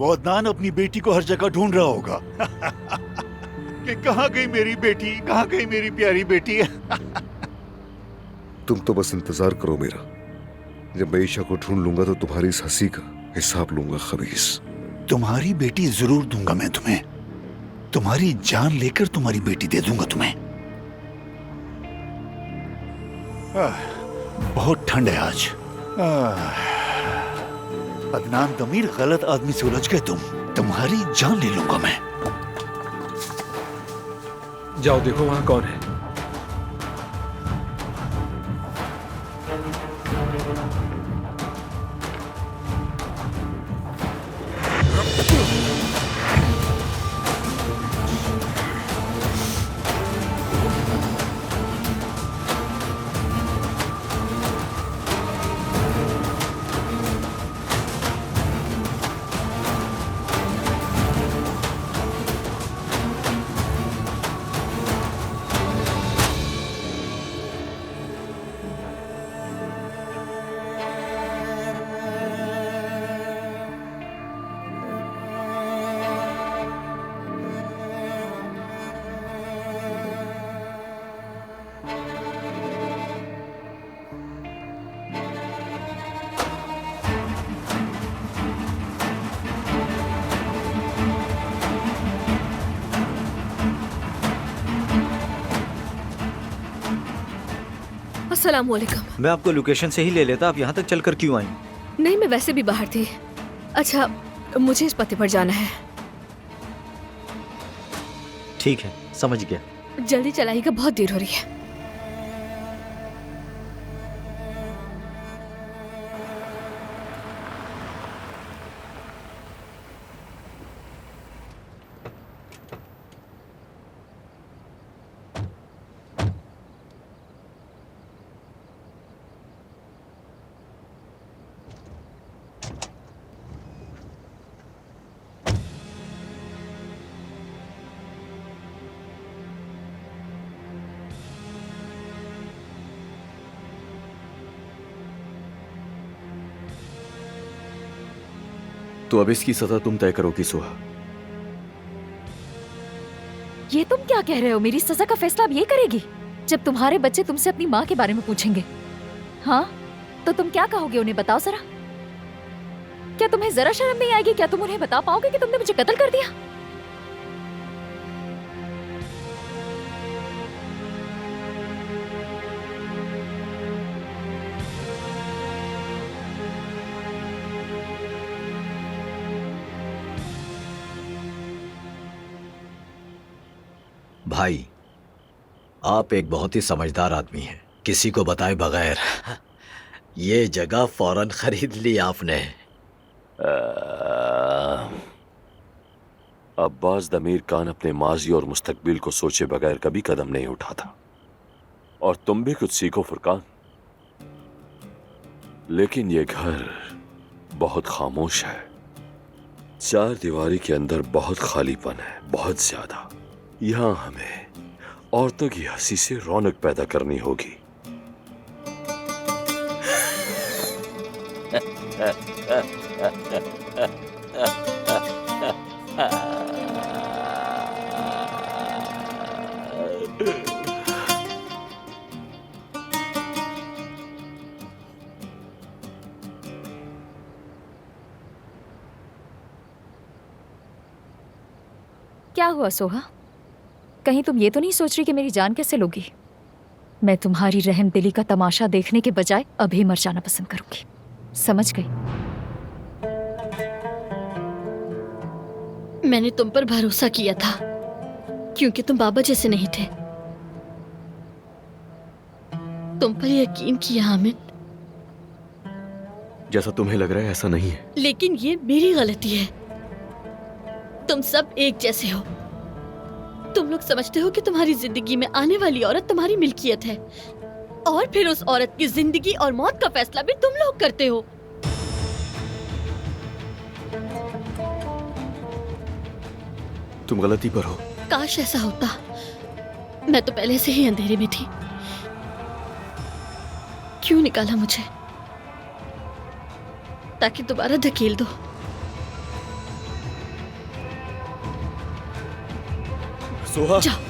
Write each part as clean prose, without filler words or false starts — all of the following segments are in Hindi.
वो अदनान अपनी बेटी को हर जगह ढूंढ रहा होगा कि कहाँ गई मेरी बेटी, कहाँ गई मेरी प्यारी बेटी। तुम तो बस इंतजार करो मेरा। जब मैं ईशा को ढूंढ लूंगा तो तुम्हारी इस हंसी का हिसाब लूंगा खबीस। तुम्हारी बेटी जरूर दूंगा मैं तुम्हें। तुम्हारी जान लेकर तुम्हारी बेटी दे दूंगा तुम्हें। बहुत ठंड है आज। अदनान दमीर, गलत आदमी से उलझ गए तुम। तुम्हारी जान ले लूंगा मैं। जाओ देखो वहां कौन है। अस्सलामुअलैकुम। मैं आपको लोकेशन से ही ले लेता, आप यहाँ तक चलकर क्यों आई? नहीं, मैं वैसे भी बाहर थी। अच्छा, मुझे इस पते पर जाना है। ठीक है, समझ गया। जल्दी चलाइएगा, बहुत देर हो रही है। तो अब इसकी सजा तुम तय करोगी सुहा। ये तुम क्या कह रहे हो? मेरी सजा का फैसला अब ये करेगी? जब तुम्हारे बच्चे तुमसे अपनी माँ के बारे में पूछेंगे, हाँ, तो तुम क्या कहोगे उन्हें? बताओ जरा। क्या तुम्हें जरा शर्म नहीं आएगी? क्या तुम उन्हें बता पाओगे कि तुमने मुझे कत्ल कर दिया? भाई, आप एक बहुत ही समझदार आदमी हैं। किसी को बताए बगैर ये जगह फौरन खरीद ली आपने। अब्बास दमीर खान अपने माजी और मुस्तकबिल को सोचे बगैर कभी कदम नहीं उठाता। और तुम भी कुछ सीखो फुरकान। लेकिन ये घर बहुत खामोश है। चार दीवारी के अंदर बहुत खालीपन है, बहुत ज्यादा। यहां हमें औरतों की हंसी से रौनक पैदा करनी होगी। क्या हुआ सोहा? कहीं तुम ये तो नहीं सोच रही कि मेरी जान कैसे लोगी? मैं तुम्हारी रहमदिली का तमाशा देखने के बजाय अभी मर जाना पसंद करूंगी। समझ गई? मैंने तुम पर भरोसा किया था क्योंकि तुम बाबा जैसे नहीं थे। तुम पर यकीन किया हामिद। जैसा तुम्हें लग रहा है ऐसा नहीं है। लेकिन ये मेरी गलती है। तुम सब एक जैसे हो। तुम लोग समझते हो कि तुम्हारी जिंदगी में आने वाली औरत तुम्हारी मिल्कियत है और फिर उस औरत की जिंदगी और मौत का फैसला भी तुम लोग करते हो। तुम गलती पर हो। काश ऐसा होता। मैं तो पहले से ही अंधेरे में थी। क्यों निकाला मुझे? ताकि दोबारा धकेल दो। सुहा। जाओ।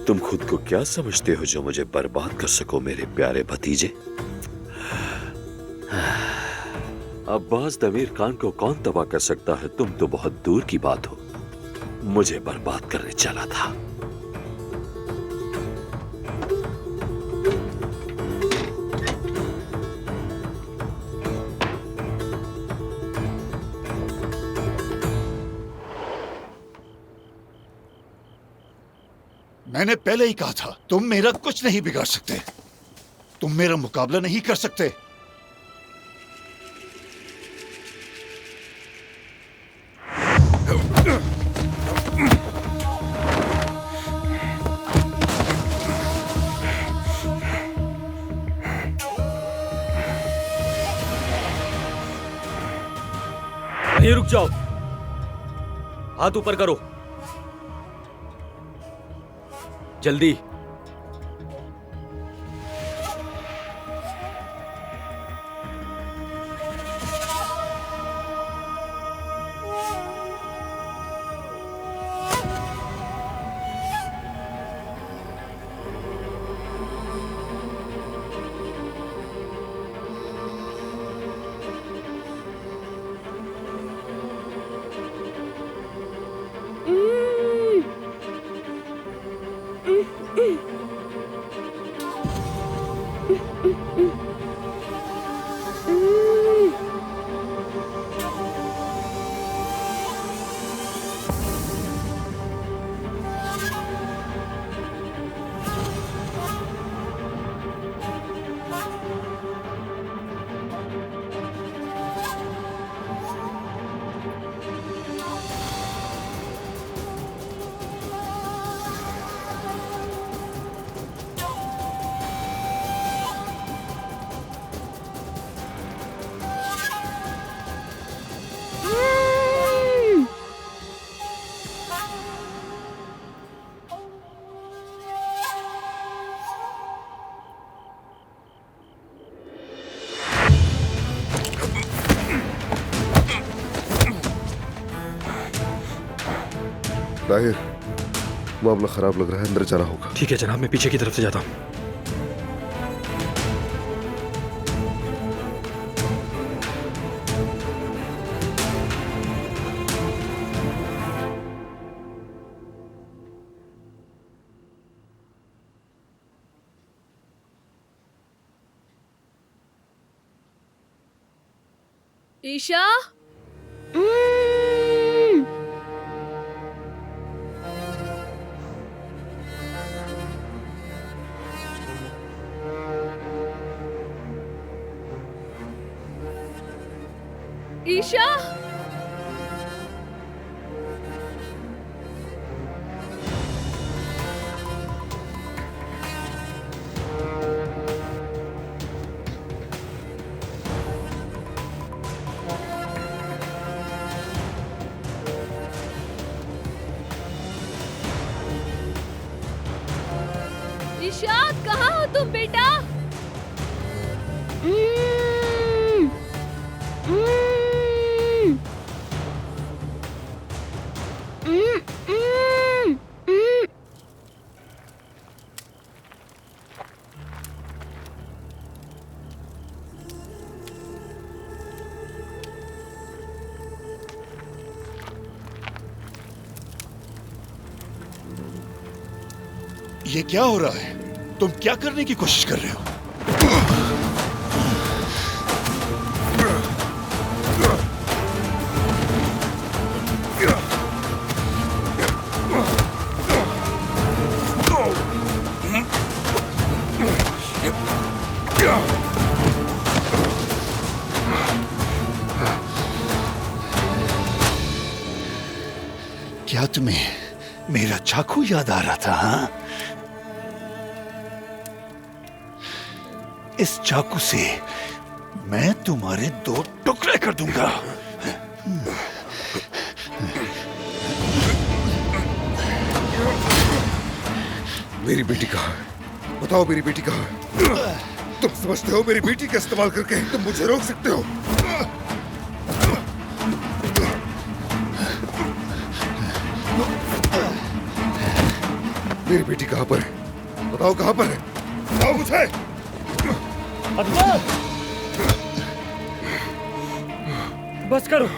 तुम खुद को क्या समझते हो जो मुझे बर्बाद कर सको मेरे प्यारे भतीजे? अब्बास दमीर खान को कौन तबाह कर सकता है? तुम तो बहुत दूर की बात हो। मुझे बर्बाद करने चला था। मैंने पहले ही कहा था तुम मेरा कुछ नहीं बिगाड़ सकते, तुम मेरा मुकाबला नहीं कर सकते। नहीं, रुक जाओ। हाथ ऊपर करो जल्दी। ताहिर, मामला खराब लग रहा है, अंदर जाना होगा। ठीक है जनाब, मैं पीछे की तरफ से जाता हूँ। ईशा, ईशा, ईशा, कहाँ हो तुम बेटा? ये क्या हो रहा है? तुम क्या करने की कोशिश कर रहे हो? क्या तुम्हें मेरा चाकू याद आ रहा था? हाँ, इस चाकू से मैं तुम्हारे 2 टुकड़े कर दूंगा। मेरी बेटी कहाँ है? बताओ मेरी बेटी कहाँ है? तुम समझते हो मेरी बेटी का इस्तेमाल करके तुम मुझे रोक सकते हो? मेरी बेटी कहाँ पर है? बताओ कहाँ पर है? बताओ मुझे। बस करो।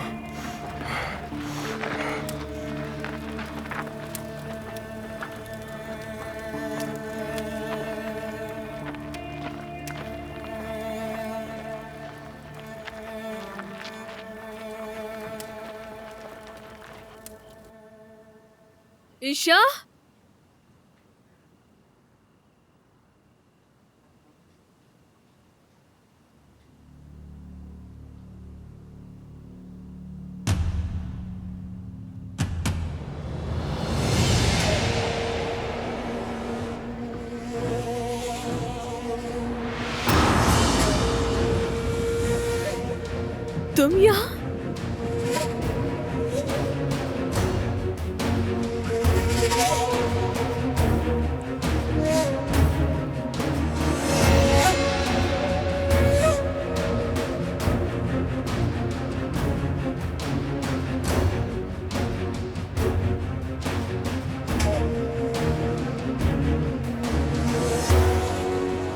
ईशा, तुम यहाँ?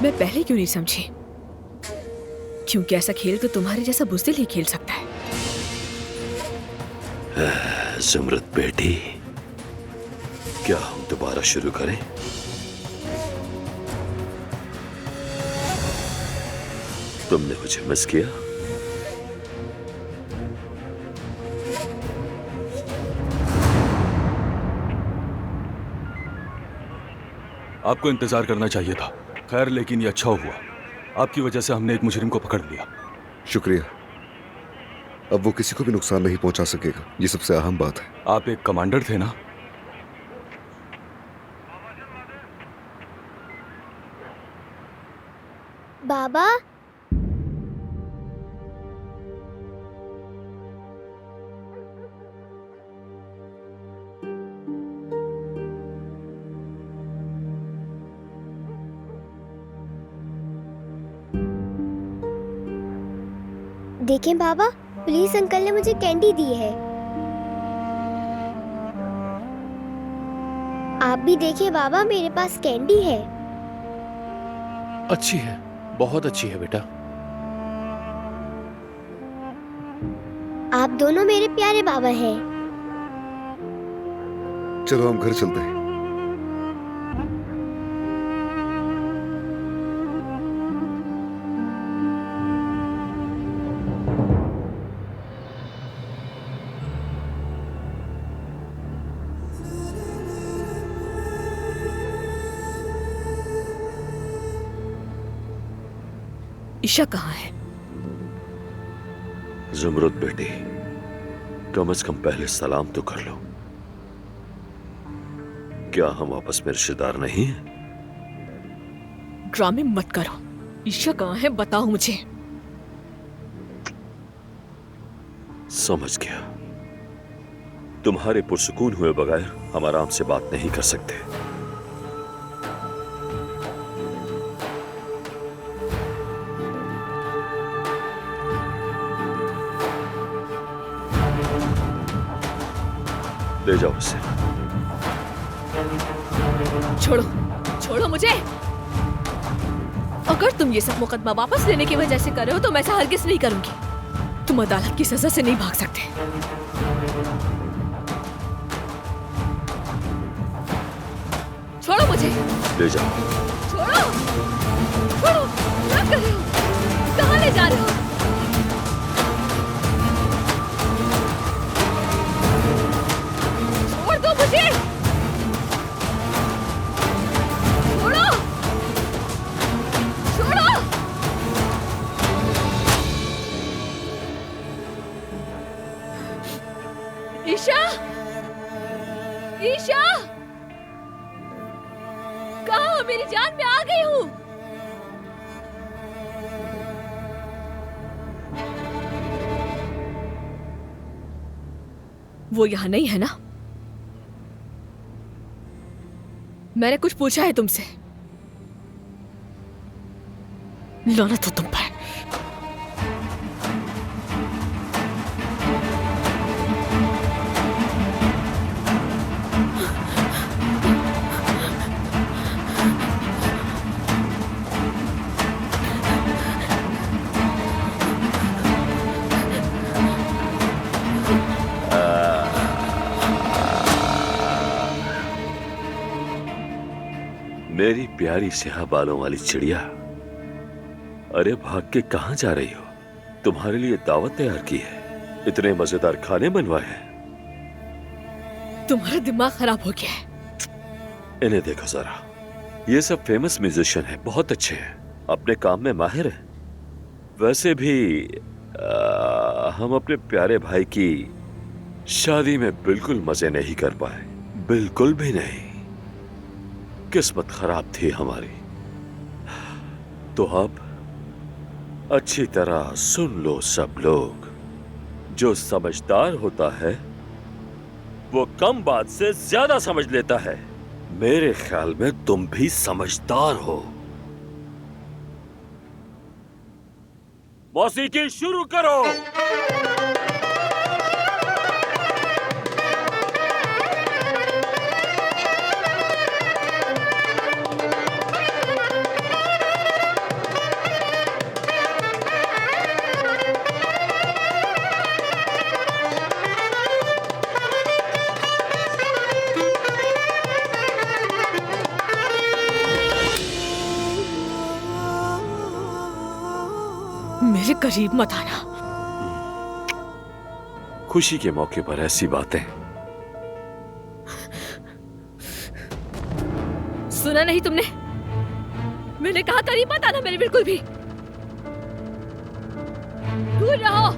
मैं पहले क्यों नहीं समझी? क्योंकि ऐसा खेल तो तुम्हारे जैसा बुज़दिल ही खेल सकता है। जुमरत बेटी, क्या हम दोबारा शुरू करें? तुमने मुझे मिस किया? आपको इंतजार करना चाहिए था। खैर, लेकिन ये अच्छा हुआ। आपकी वजह से हमने एक मुजरिम को पकड़ लिया। शुक्रिया। अब वो किसी को भी नुकसान नहीं पहुंचा सकेगा, ये सबसे अहम बात है। आप एक कमांडर थे ना? बाबा, देखें बाबा, पुलिस अंकल ने मुझे कैंडी दी है। आप भी देखिए बाबा, मेरे पास कैंडी है। अच्छी है, बहुत अच्छी है बेटा। आप दोनों मेरे प्यारे बाबा हैं। चलो हम घर चलते हैं। ईशा कहाँ है? जुमरत बेटी, कम से कम पहले सलाम तो कर लो। क्या हम आपस में रिश्तेदार नहीं हैं? ड्रामे मत करो। ईशा कहाँ है बताओ मुझे। समझ गया। तुम्हारे पुरसुकून हुए बगैर हम आराम से बात नहीं कर सकते। ले जाओ इसे। छोड़ो, छोड़ो मुझे। अगर तुम ये सब मुकदमा वापस लेने की वजह से कर रहे हो तो मैं ऐसा हरगिज नहीं करूंगी। तुम अदालत की सजा से नहीं भाग सकते। छोड़ो मुझे। ले जाओ। छोड़ो, छोड़ो। क्या कर रहे हो? कहाँ ले जा रहे हो? छोड़ दो मुझे। छोड़ो, छोड़ो। ईशा, ईशा, कहाँ हो मेरी जान? मैं आ गई हूँ। वो यहाँ नहीं है ना? मैंने कुछ पूछा है तुमसे? लानत हो तुम पर। मेरी प्यारी स्याह बालों वाली चिड़िया, अरे भाग के कहां जा रही हो? तुम्हारे लिए दावत तैयार की है, इतने मजेदार खाने बनवाए हैं। तुम्हारा दिमाग खराब हो गया है। इन्हें देखो जरा, ये सब फेमस म्यूजिशियन हैं, बहुत अच्छे हैं, अपने काम में माहिर हैं। वैसे भी हम अपने प्यारे भाई की शादी में बिल्कुल मजे नहीं कर पाए, बिल्कुल भी नहीं। किस्मत खराब थी हमारी। तो अब अच्छी तरह सुन लो सब लोग, जो समझदार होता है वो कम बात से ज्यादा समझ लेता है। मेरे ख्याल में तुम भी समझदार हो। मौसीकी शुरू करो। मेरे करीब मत आना। खुशी के मौके पर ऐसी बातें। सुना नहीं तुमने? मैंने कहा करीब मत आना मेरे, बिल्कुल भी दूर रहो।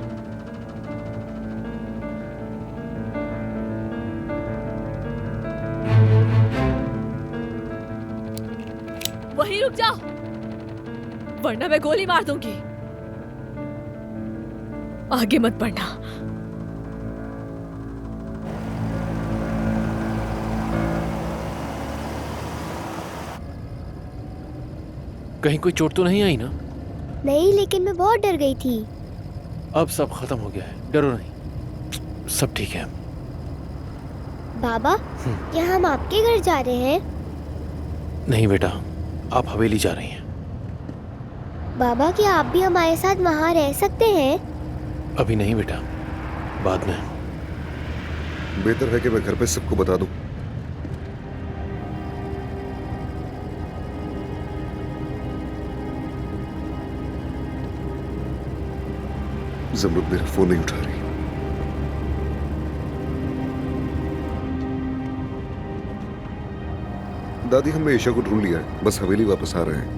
वहीं रुक जाओ, वरना मैं गोली मार दूंगी। आगे मत बढ़ना। कहीं कोई चोट तो नहीं आई ना? नहीं, लेकिन मैं बहुत डर गई थी। अब सब खत्म हो गया है, डरो नहीं, सब ठीक है। बाबा, क्या हम आपके घर जा रहे हैं? नहीं बेटा, आप हवेली जा रही हैं। बाबा, क्या आप भी हमारे साथ वहाँ रह सकते हैं? अभी नहीं बेटा, बाद में। बेहतर है कि मैं घर पे सबको बता दूं। जमरुद मेरा फोन नहीं उठा रही। दादी, हमने ईशा को ढूंढ लिया है, बस हवेली वापस आ रहे हैं।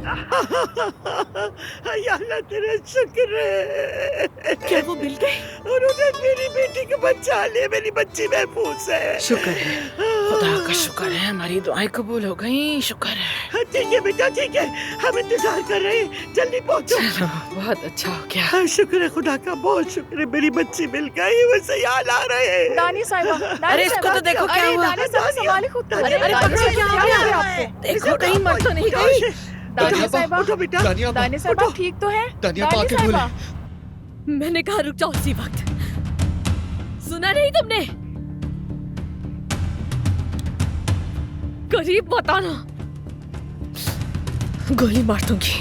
अल्लाह तेरा शुक्र है। क्या वो मिल गए? उन्होंने मेरी बेटी को बचा लिया, मेरी बच्ची महफूज है। शुक्र है, खुदा का शुक्र है, हमारी दुआएं कबूल हो गई, शुक्र है। ठीक है बेटा, ठीक है, हम इंतजार कर रहे हैं, जल्दी पहुंचो। चलो, बहुत अच्छा हो गया। शुक्र है खुदा का, बहुत शुक्र है, मेरी बच्ची मिल गई। वो सयाल आ रहे हैं। दानी साहिबा, अरे इसको तो देखो क्या हुआ। अरे बच्चे क्या हो गया आपको? देखो कहीं मर तो नहीं गई। दानी साहिबा, दानी साहिबा ठीक तो है? दानी साहिबा, मैंने कहा रुक जाओ उसी वक्त। सुना नहीं तुमने? करीब मत आना, गोली मार दूंगी,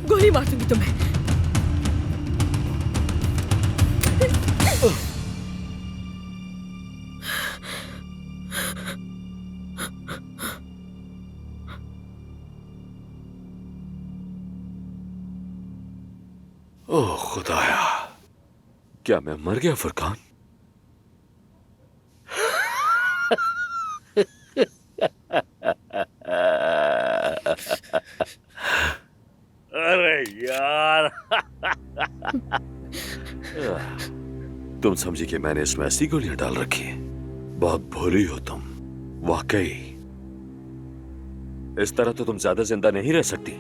गोली मार दूंगी तुम्हें। ओह खुदाया, क्या मैं मर गया फुरकान? अरे यार तुम समझी कि मैंने इसमें ऐसी गोलियां डाल रखी हैं? बहुत भोली हो तुम, वाकई। इस तरह तो तुम ज्यादा जिंदा नहीं रह सकती।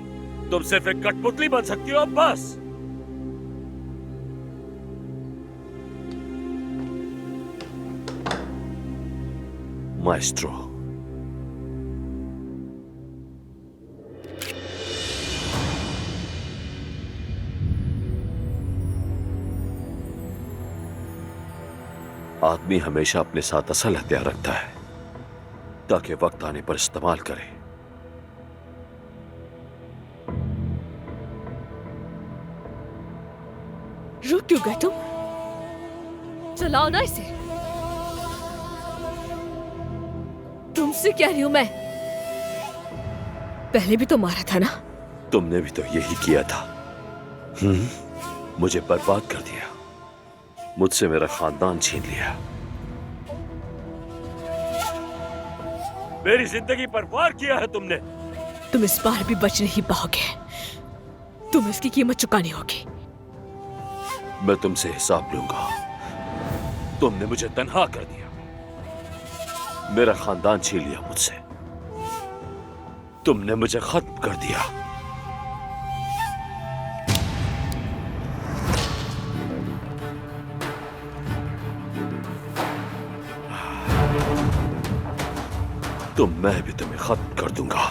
तुम सिर्फ एक कठपुतली बन सकती हो, बस। माएस्ट्रो, आदमी हमेशा अपने साथ असल हथियार रखता है ताकि वक्त आने पर इस्तेमाल करे। रुक क्यों गए तुम? चलाओ ना इसे। तुमसे कह रही हूं मैं, पहले भी तो मारा था ना? तुमने भी तो यही किया था। मुझे बर्बाद कर दिया, मुझसे मेरा खानदान छीन लिया, मेरी जिंदगी पर वार किया है तुमने। तुम इस बार भी बच नहीं पाओगे, तुम इसकी कीमत चुकानी होगी। मैं तुमसे हिसाब लूंगा। तुमने मुझे तन्हा कर दिया, मेरा खानदान छीन लिया मुझसे, तुमने मुझे खत्म कर दिया। तो मैं भी तुम्हें खत्म कर दूंगा।